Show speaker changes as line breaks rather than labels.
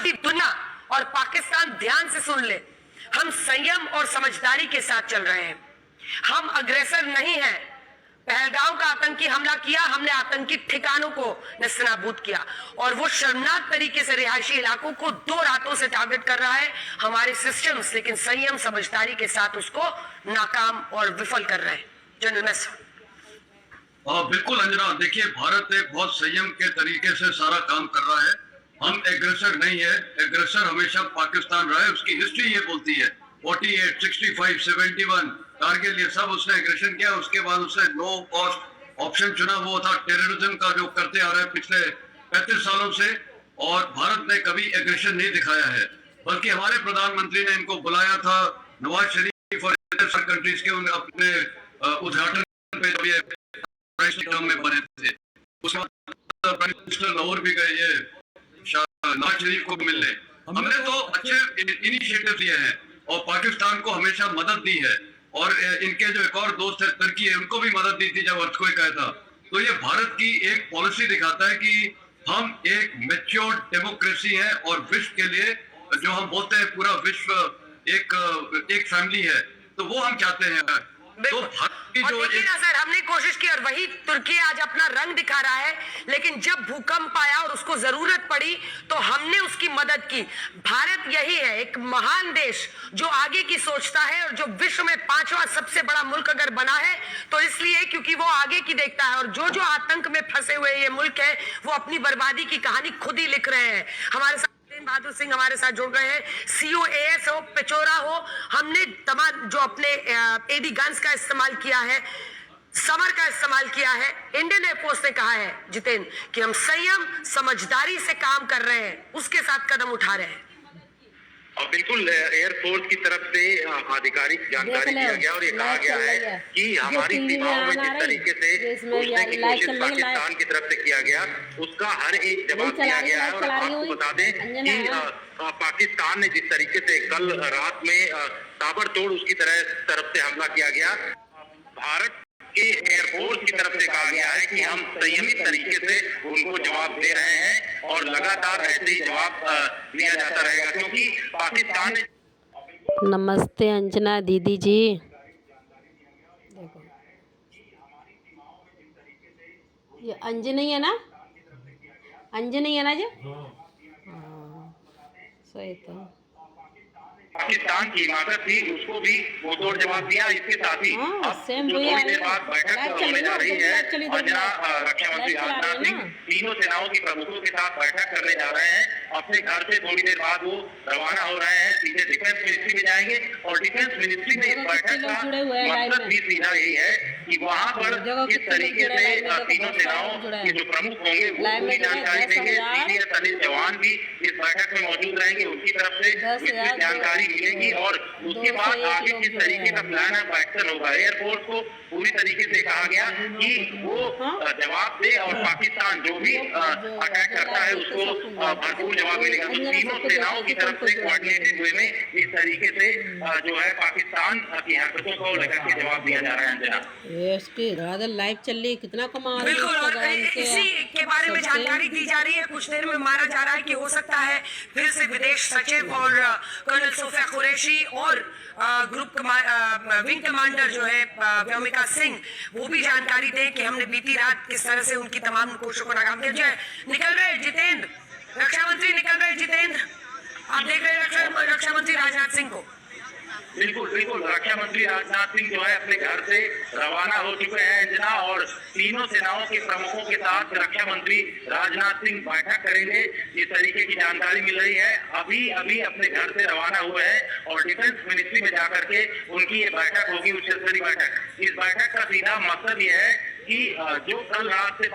दुनिया और पाकिस्तान ध्यान से सुन ले, हम संयम और समझदारी के साथ चल रहे हैं। हम अग्रेसर नहीं हैं। पहलगाम का आतंकी हमला किया, हमने आतंकी ठिकानों को नेस्तनाबूद किया और वो शर्मनाक तरीके से रिहायशी इलाकों को 2 रातों से टारगेट कर रहा है हमारे सिस्टम्स, लेकिन संयम समझदारी के साथ उसको नाकाम और विफल कर रहे हैं। जनरल मैस
बिल्कुल अंजना, देखिए भारत एक बहुत संयम के तरीके से सारा काम कर रहा है। हम एग्रेसर नहीं है। एग्रेसर हमेशा पाकिस्तान रहा है। उसकी हिस्ट्री ये बोलती है 48, 65, 71 कारगिल, ये सब उसने एग्रेशन किया। उसके बाद उसने नो कॉस्ट ऑप्शन चुना, वो था टेररिज्म का, जो करते आ रहे हैं पिछले 35 सालों से। और भारत ने कभी एग्रेशन नहीं दिखाया है, बल्कि हमारे प्रधानमंत्री ने इनको बुलाया था, नवाज शरीफ और कंट्रीज के अपने उद्घाटन पे जब ये में बने थे। उसके बाद प्राइम मिनिस्टर लाहौर भी गए ये नवाज शरीफ को मिलने। हमने तो अच्छे इनिशिएटिव लिए हैं और पाकिस्तान को हमेशा मदद दी है। और इनके जो एक और दोस्त है तुर्की है, उनको भी मदद दी थी जब अर्थक्वेक आया था। तो ये भारत की एक पॉलिसी दिखाता है कि हम एक मैच्योर डेमोक्रेसी है और विश्व के लिए, जो हम बोलते हैं पूरा विश्व एक फैमिली है, तो वो हम चाहते हैं। तो
देखिए ना सर, हमने कोशिश की और वही तुर्की आज अपना रंग दिखा रहा है, लेकिन जब भूकंप आया और उसको जरूरत पड़ी तो हमने उसकी मदद की। भारत यही है, एक महान देश जो आगे की सोचता है और जो विश्व में 5वां सबसे बड़ा मुल्क अगर बना है तो इसलिए क्योंकि वो आगे की देखता है। और जो जो आतंक में फंसे हुए ये मुल्क है वो अपनी बर्बादी की कहानी खुद ही लिख रहे हैं। हमारे साथ बहादुर सिंह हमारे साथ जुड़ गए हैं। COAS हो, पिचोरा हो, हमने तमाम जो अपने एडी गन्स का इस्तेमाल किया है, समर का इस्तेमाल किया है। इंडियन एयरफोर्स ने कहा है जितेंद्र कि हम संयम समझदारी से काम कर रहे हैं, उसके साथ कदम उठा रहे हैं।
और बिल्कुल एयरफोर्स की तरफ से आधिकारिक जानकारी दिया गया और ये कहा गया है कि हमारी सीमाओं में जिस तरीके से घुसने की कोशिश पाकिस्तान की तरफ से किया गया उसका हर एक जवाब दिया गया है। और आपको बता दें कि पाकिस्तान ने जिस तरीके से कल रात में ताबड़तोड़ उसकी तरफ से हमला किया गया, भारत के एयरफोर्स की तरफ से कहा गया है कि हम संयमित तरीके से उनको जवाब दे रहे हैं और लगातार ऐसे ही जवाब दिया जाता रहेगा, क्योंकि पाकिस्तान ने।
नमस्ते अंजना दीदी जी। देखो ये अंजनी है ना, अंजनी है ना जी। हाँ सही। तो
पाकिस्तान की हिमाकत थी, उसको भी वो तोड़ जवाब दिया। इसके साथ ही अब थोड़ी देर बाद बैठक होने जा रही है। अंजना, रक्षा मंत्री राजनाथ सिंह तीनों सेनाओं के प्रमुखों के साथ बैठक करने जा रहे हैं। अपने घर से थोड़ी देर बाद वो रवाना हो रहे हैं, सीधे डिफेंस मिनिस्ट्री में जाएंगे। और डिफेंस मिनिस्ट्री में इस बैठक का मकसद भी सीधा यही है कि वहाँ पर किस तरीके से तीनों सेनाओं के जो प्रमुख होंगे वो पूरी जानकारी देंगे। सीनियर सैनिक जवान भी इस बैठक में मौजूद रहेंगे, उनकी तरफ से विस्तृत जानकारी मिलेगी। और उसके बाद आगे किस तरीके का प्लान ऑफ एक्शन होगा, एयरफोर्स को पूरी तरीके से कहा गया कि वो जवाब दे और पाकिस्तान जो भी अटैक करता है उसको भरपूर जवाब मिलेगा। तो तीनों सेनाओं की तरफ से कोऑर्डिनेटेड वे में इस तरीके से जो है पाकिस्तान की हरकतों को लेकर के जवाब दिया जा रहा है। अंजना,
इसकी लाइव चल रही, कितना कमाल।
बिल्कुल, और इसी के बारे में जानकारी दी जा रही है। कुछ देर में माना जा रहा है कि हो सकता है फिर से विदेश सचिव और कर्नल सोफिया कुरैशी और ग्रुप विंग कमांडर जो है व्योमिका सिंह, वो भी जानकारी दें कि हमने बीती रात किस तरह से उनकी तमाम कोशिशों को नाकाम किया। निकल रहे जितेंद्र, रक्षा मंत्री निकल रहे जितेंद्र, आप देख रहे हैं रक्षा मंत्री राजनाथ सिंह को।
बिल्कुल बिल्कुल, रक्षा मंत्री राजनाथ सिंह जो है अपने घर से रवाना हो चुके हैं अंजना। और तीनों सेनाओं के प्रमुखों के साथ रक्षा मंत्री राजनाथ सिंह बैठक करेंगे, इस तरीके की जानकारी मिल रही है। अभी अभी अपने घर से रवाना हुए हैं और डिफेंस मिनिस्ट्री में जाकर के उनकी ये बैठक होगी, उच्च स्तरीय बैठक। इस बैठक का सीधा मकसद ये है कि जो कल रात से